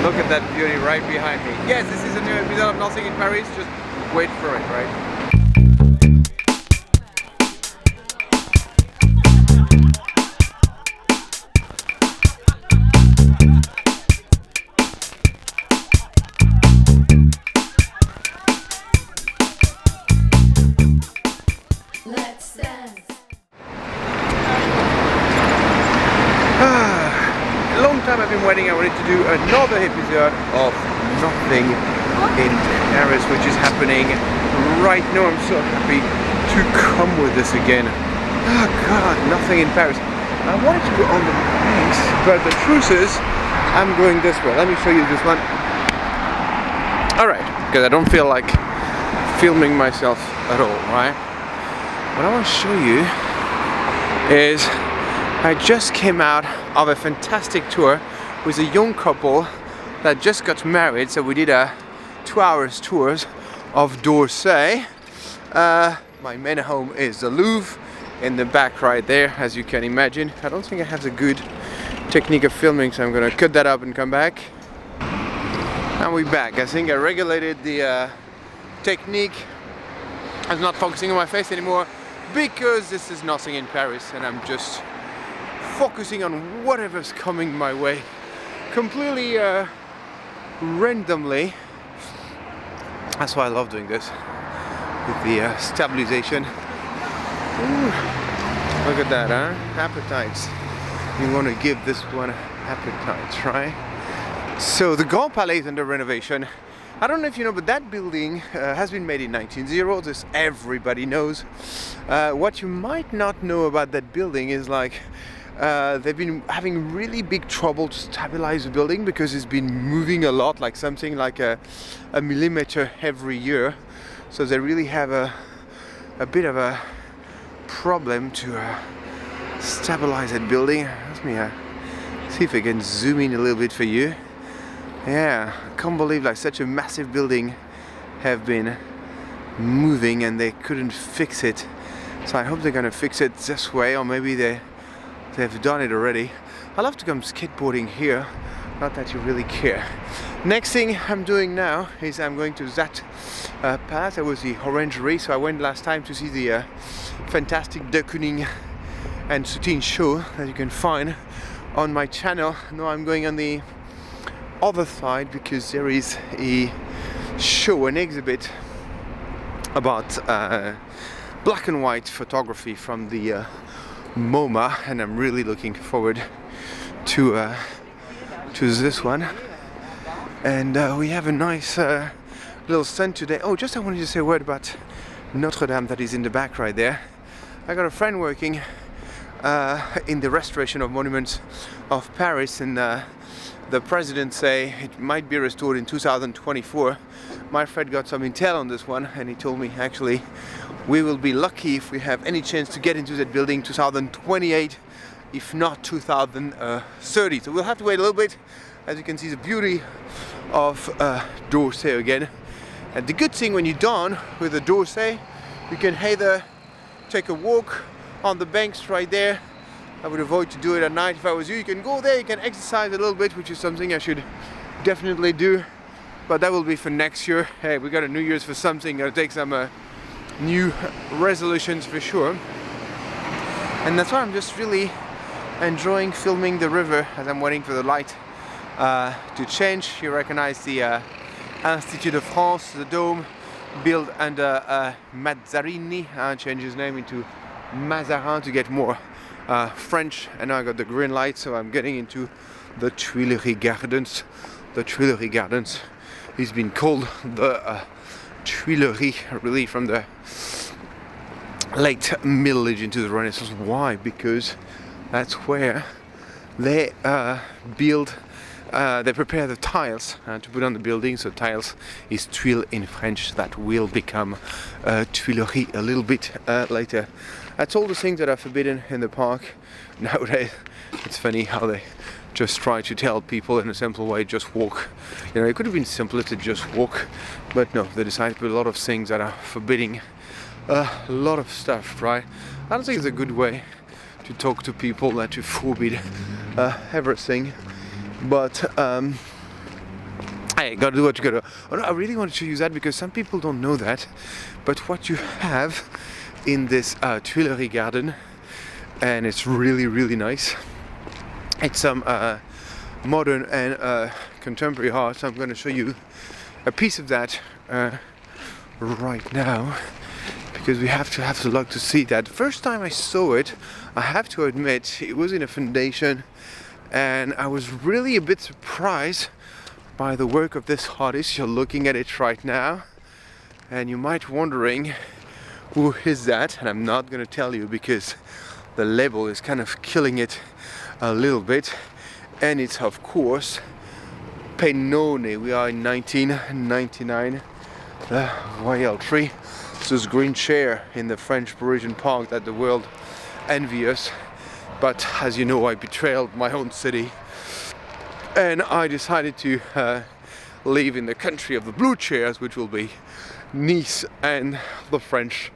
Look at that beauty right behind me. Yes, this is a new episode of Nothing in Paris. Just wait for it, right? Let's dance. Long time I've been waiting. I wanted to do another episode of Nothing in Paris, which is happening right now. I'm so happy to come with this again. Oh God, Nothing in Paris. I wanted to go on the banks, but the truth is, I'm going this way. Let me show you this one. Alright, because I don't feel like filming myself at all, right? What I want to show you is I just came out of a fantastic tour with a young couple that just got married. So we did a 2-hour tours of d'Orsay. My main home is the Louvre in the back right there, as you can imagine. I don't think I have the good technique of filming, so I'm gonna cut that up and come back. And we're back. I think I regulated the technique. I'm not focusing on my face anymore because this is Nothing in Paris and I'm just focusing on whatever's coming my way completely randomly. That's why I love doing this with the stabilization. Ooh, look at that, huh? Appetites. You want to give this one appetites, right? So the Grand Palais is under renovation. I don't know if you know, but that building has been made in 1900. This everybody knows. What you might not know about that building is like they've been having really big trouble to stabilize the building because it's been moving a lot, like something like a millimeter every year. So they really have a bit of a problem to stabilize that building. Let me see if I can zoom in a little bit for you. Yeah, I can't believe like such a massive building have been moving and they couldn't fix it. So I hope they're gonna fix it this way, or maybe they've done it already. I love to come skateboarding here, not that you really care. Next thing I'm doing now is I'm going to that path. That was the Orangery, so I went last time to see the fantastic de Kooning and Soutine show that you can find on my channel. Now I'm going on the other side because there is a show, an exhibit about black and white photography from the MoMA, and I'm really looking forward to this one. And we have a nice little stand today. Oh, just I wanted to say a word about Notre Dame that is in the back right there. I got a friend working in the restoration of monuments of Paris, and the president say it might be restored in 2024. My friend got some intel on this one, and he told me actually we will be lucky if we have any chance to get into that building 2028, if not 2030. So we'll have to wait a little bit. As you can see, the beauty of d'Orsay again. And the good thing when you're done with the d'Orsay, you can either take a walk on the banks right there. I would avoid to do it at night if I was you. You can go there, you can exercise a little bit, which is something I should definitely do. But that will be for next year. Hey, we got a New Year's for something. Gotta take some new resolutions for sure. And that's why I'm just really enjoying filming the river as I'm waiting for the light to change. You recognize the Institut de France, the dome, built under Mazzarini. Changed his name into Mazarin to get more French, and now I got the green light, so I'm getting into the Tuileries Gardens. The Tuileries Gardens has been called the Tuileries really from the late Middle Age into the Renaissance. Why? Because that's where they they prepare the tiles to put on the building. So tiles is tuile in French. That will become Tuileries a little bit later. That's all the things that are forbidden in the park nowadays. It's funny how they just try to tell people in a simple way, just walk. You know, it could have been simpler to just walk, but no, they decided to put a lot of things that are forbidding a lot of stuff, right? I don't think it's a good way to talk to people, that to forbid everything. But I gotta do what you gotta. Oh, no, I really want to show you that because some people don't know that. But what you have in this Tuileries garden, and it's really, really nice. It's some modern and contemporary art. So I'm going to show you a piece of that right now, because we have to have the luck to see that. The first time I saw it, I have to admit, it was in a foundation, and I was really a bit surprised by the work of this artist. You're looking at it right now, and you might wondering who is that, and I'm not going to tell you because the label is kind of killing it a little bit, and it's of course Pennone. We are in 1999. Royal tree. This green chair in the French Parisian park that the world envious. But as you know, I betrayed my own city, and I decided to live in the country of the blue chairs, which will be Nice and the French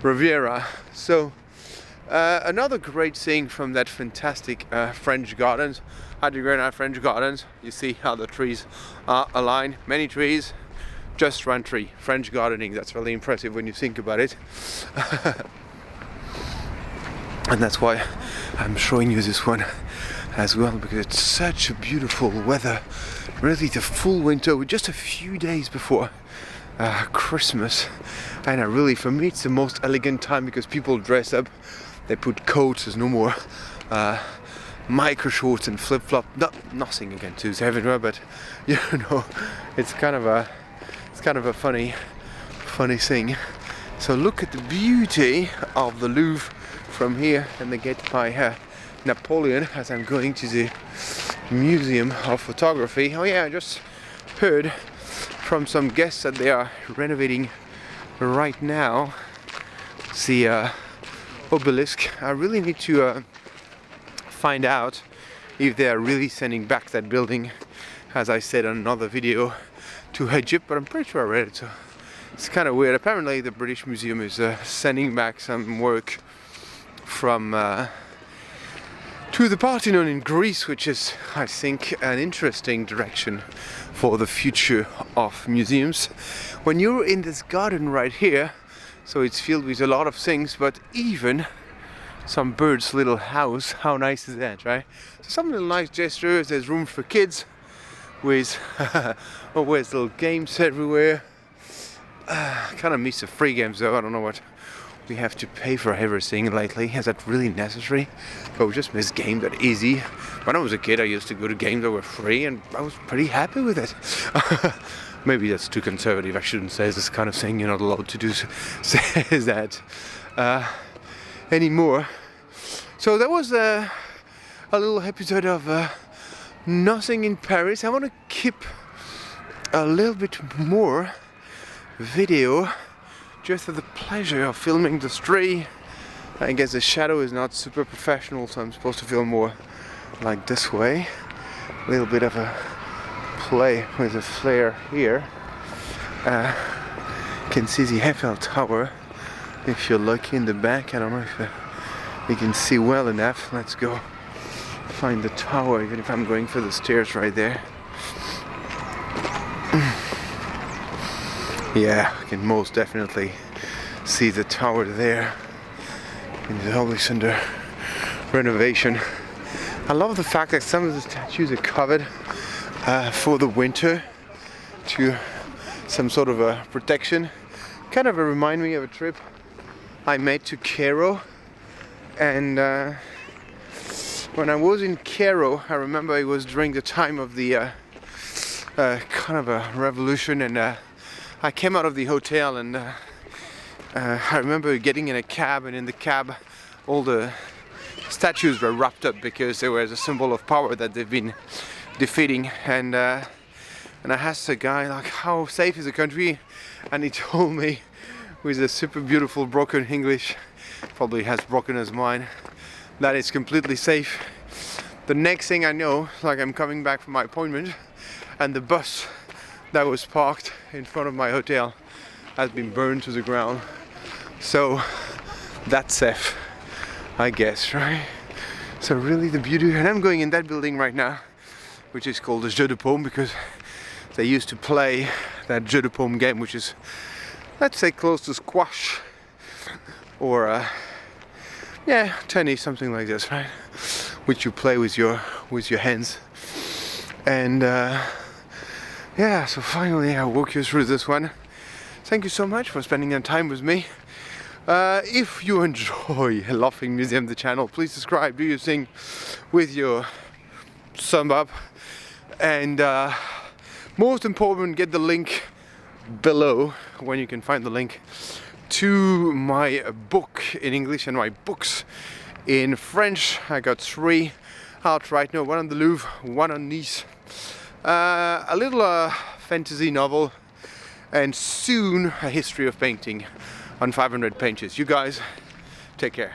Riviera. So another great thing from that fantastic French gardens, French gardens, you see how the trees are aligned, many trees, just one tree. French gardening, that's really impressive when you think about it. And that's why I'm showing you this one as well, because it's such a beautiful weather. Really the full winter, with just a few days before Christmas. And really, for me, it's the most elegant time because people dress up. They put coats. There's no more micro shorts and flip flop. Nothing against Tuesdays everywhere, but you know, it's kind of a funny thing. So look at the beauty of the Louvre from here, and they get by Napoleon as I'm going to the Museum of Photography. Oh yeah, I just heard from some guests that they are renovating right now the obelisk. I really need to find out if they are really sending back that building, as I said on another video, to Egypt, but I'm pretty sure I read it, so it's kind of weird. Apparently the British Museum is sending back some work from to the Parthenon in Greece, which is, I think, an interesting direction for the future of museums. When you're in this garden right here, so it's filled with a lot of things, but even some bird's little house. How nice is that, right? So some little nice gestures. There's room for kids with always little games everywhere. Kind of miss the free games though. I don't know what we have to pay for everything lately. Is that really necessary? But we just miss games that easy. When I was a kid, I used to go to games that were free, and I was pretty happy with it. Maybe that's too conservative. I shouldn't say this kind of thing. You're not allowed to do say that anymore. So that was a little episode of Nothing in Paris. I want to keep a little bit more video just for the pleasure of filming the tree. I guess the shadow is not super professional, so I'm supposed to film more like this way. A little bit of a play with a flare here. You can see the Eiffel Tower if you're lucky in the back. I don't know if you can see well enough. Let's go find the tower, even if I'm going for the stairs right there. Yeah, I can most definitely see the tower there. It's always under renovation. I love the fact that some of the statues are covered for the winter to some sort of a protection. Kind of remind me of a trip I made to Cairo, and when I was in Cairo, I remember it was during the time of the kind of a revolution, and I came out of the hotel, and I remember getting in a cab, and in the cab all the statues were wrapped up because they were a symbol of power that they've been defeating, and I asked the guy, like, how safe is the country, and he told me with a super beautiful broken English, probably as broken as mine, that it's completely safe. The next thing I know, like, I'm coming back from my appointment, and the bus that was parked in front of my hotel has been burned to the ground. So that's safe, I guess, right? So really the beauty, and I'm going in that building right now, which is called the Jeu de Paume, because they used to play that Jeu de Paume game, which is, let's say, close to squash or yeah, tennis, something like this, right? Which you play with your hands. And yeah, so finally I walk you through this one. Thank you so much for spending your time with me. If you enjoy Laughing Museum, the channel, please subscribe, do your thing with your thumb up, and most important, get the link below when you can find the link to my book in English and my books in French. I got 3 out right now, one on the Louvre, one on Nice, a little fantasy novel, and soon a history of painting on 500 pages. You guys, take care.